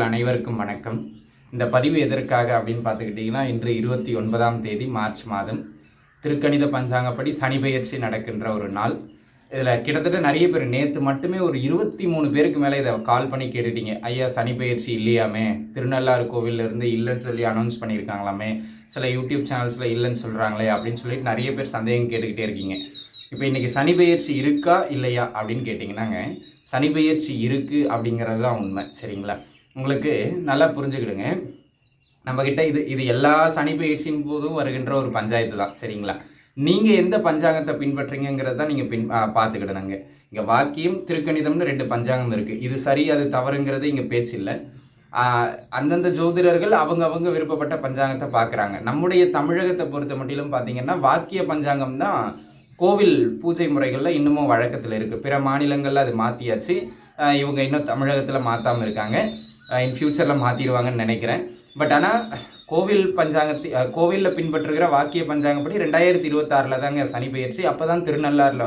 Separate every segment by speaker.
Speaker 1: அனைவருக்கும் வணக்கம். இந்த பதிவு எதற்காக அப்படின்னு பார்த்துக்கிட்டிங்கன்னா, இன்று 29ஆம் தேதி மார்ச் மாதம் திருக்கணித பஞ்சாங்கப்படி சனி பெயர்ச்சி நடக்கின்ற ஒரு நாள். இதில் கிட்டத்தட்ட நிறைய பேர் நேற்று மட்டுமே ஒரு 23 பேருக்கு மேலே இதை கால் பண்ணி கேட்டுட்டீங்க. ஐயா சனி பெயர்ச்சி இல்லையாமே, திருநள்ளாறு கோவிலிருந்து இல்லைன்னு சொல்லி அனௌன்ஸ் பண்ணியிருக்காங்களாமே, சில யூடியூப் சேனல்ஸில் இல்லைன்னு சொல்கிறாங்களே அப்படின்னு சொல்லிட்டு நிறைய பேர் சந்தேகம் கேட்டுக்கிட்டே இருக்கீங்க. இப்போ இன்றைக்கி சனி பெயர்ச்சி இருக்கா இல்லையா அப்படின்னு கேட்டிங்கன்னாங்க, சனி பெயர்ச்சி இருக்குது அப்படிங்கிறது தான் உண்மை. சரிங்களா? உங்களுக்கு நல்லா புரிஞ்சுக்கிடுங்க. நம்மக்கிட்ட இது எல்லா சனி பயிற்சியின் போதும் வருகின்ற ஒரு பஞ்சாயத்து தான். சரிங்களா? நீங்கள் எந்த பஞ்சாங்கத்தை பின்பற்றுங்கிறது தான் நீங்கள் பார்த்துக்கிடணுங்க. இங்கே வாக்கியம் திருக்கணிதம்னு 2 பஞ்சாங்கம் இருக்குது. இது சரி அது தவறுங்கிறது இங்கே பேச்சு இல்லை. அந்தந்த ஜோதிடர்கள் அவங்க விருப்பப்பட்ட பஞ்சாங்கத்தை பார்க்குறாங்க. நம்முடைய தமிழகத்தை பொறுத்த மட்டிலும் பார்த்தீங்கன்னா வாக்கிய பஞ்சாங்கம் தான் கோவில் பூஜை முறைகளில் இன்னமும் வழக்கத்தில் இருக்குது. பிற மாநிலங்களில் அது மாற்றியாச்சு. இவங்க இன்னும் தமிழகத்தில் மாற்றாமல் இருக்காங்க. இன் ஃப்யூச்சரில் மாற்றிடுவாங்கன்னு நினைக்கிறேன். பட் ஆனால் கோவிலில் பின்பற்றுகிற வாக்கிய பஞ்சாங்கப்படி 2026 தாங்க சனி பெயர்ச்சி. அப்போ தான் திருநள்ளாறில்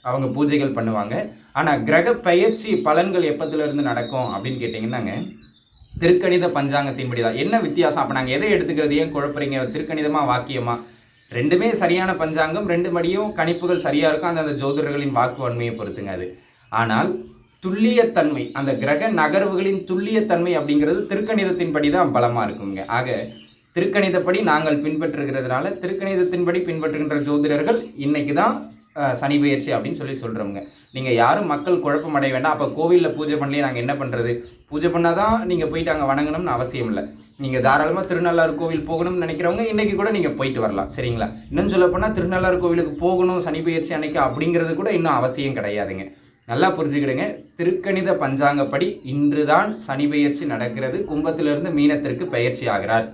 Speaker 1: அவங்க பூஜைகள் பண்ணுவாங்க. ஆனால் கிரக பயிற்சி பலன்கள் எப்போதுலேருந்து நடக்கும் அப்படின்னு கேட்டிங்கன்னாங்க, திருக்கணித பஞ்சாங்கத்தின்படி தான். என்ன வித்தியாசம்? அப்போ நாங்கள் எதை எடுத்துக்கிறது? ஏன் குழப்பறீங்க? திருக்கணிதமா வாக்கியமா? ரெண்டுமே சரியான பஞ்சாங்கம். 2 படியும் கணிப்புகள் சரியாக இருக்கும். அந்த ஜோதிடர்களின் வாக்கு வன்மையை பொறுத்துங்க அது. ஆனால் துல்லியத்தன்மை, அந்த கிரக நகர்வுகளின் துல்லியத்தன்மை அப்படிங்கிறது திருக்கணிதத்தின்படி தான் பலமாக இருக்குங்க. ஆக திருக்கணிதப்படி நாங்கள் பின்பற்றுகிறதுனால திருக்கணிதத்தின்படி பின்பற்றுகின்ற ஜோதிடர்கள் இன்னைக்கு தான் சனி பெயர்ச்சி அப்படின்னு சொல்கிறோங்க. நீங்கள் யாரும் மக்கள் குழப்பம் அடைய வேண்டாம். அப்போ கோவிலில் பூஜை பண்ணலையே நாங்கள் என்ன பண்ணுறது? பூஜை பண்ணால் தான் நீங்கள் போயிட்டு அங்கே வணங்கணும்னு அவசியம் இல்லை. நீங்கள் தாராளமாக திருநள்ளாறு கோவில் போகணும்னு நினைக்கிறவங்க இன்றைக்கி கூட நீங்கள் போயிட்டு வரலாம். சரிங்களா? இன்னும் சொல்லப்போனால் திருநள்ளாறு கோவிலுக்கு போகணும் சனி பெயர்ச்சி அன்னைக்கு அப்படிங்கிறது கூட இன்னும் அவசியம் கிடையாதுங்க. நல்லா புரிஞ்சுக்கிடுங்க. திருக்கணித பஞ்சாங்கப்படி இன்றுதான் சனி பெயர்ச்சி நடக்கிறது. கும்பத்திலிருந்து மீனத்திற்கு பயிற்சி ஆகிறார்.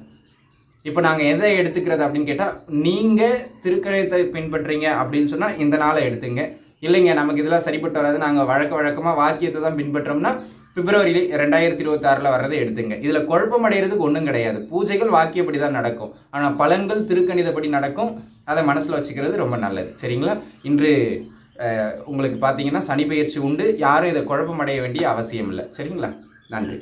Speaker 1: இப்போ நாங்கள் எதை எடுத்துக்கிறது அப்படின்னு கேட்டால், நீங்கள் திருக்கணிதத்தை பின்பற்றுறீங்க அப்படின்னு சொன்னால் இந்த நாளை எடுத்துங்க. இல்லைங்க நமக்கு இதெல்லாம் சரிப்பட்டு வராது, நாங்கள் வழக்கமாக வாக்கியத்தை தான் பின்பற்றோம்னா பிப்ரவரி 2026 வர்றதை எடுத்துங்க. இதில் குழப்பம் அடைகிறதுக்கு ஒன்றும் கிடையாது. பூஜைகள் வாக்கியப்படி தான் நடக்கும். ஆனால் பலன்கள் திருக்கணிதப்படி நடக்கும். அதை மனசில் வச்சுக்கிறது ரொம்ப நல்லது. சரிங்களா? இன்று உங்களுக்கு பார்த்தீங்கன்னா சனி பெயர்ச்சி உண்டு. யாரும் இதை குழப்பம் அடைய வேண்டிய அவசியம் இல்லை. சரிங்களா? நன்றி.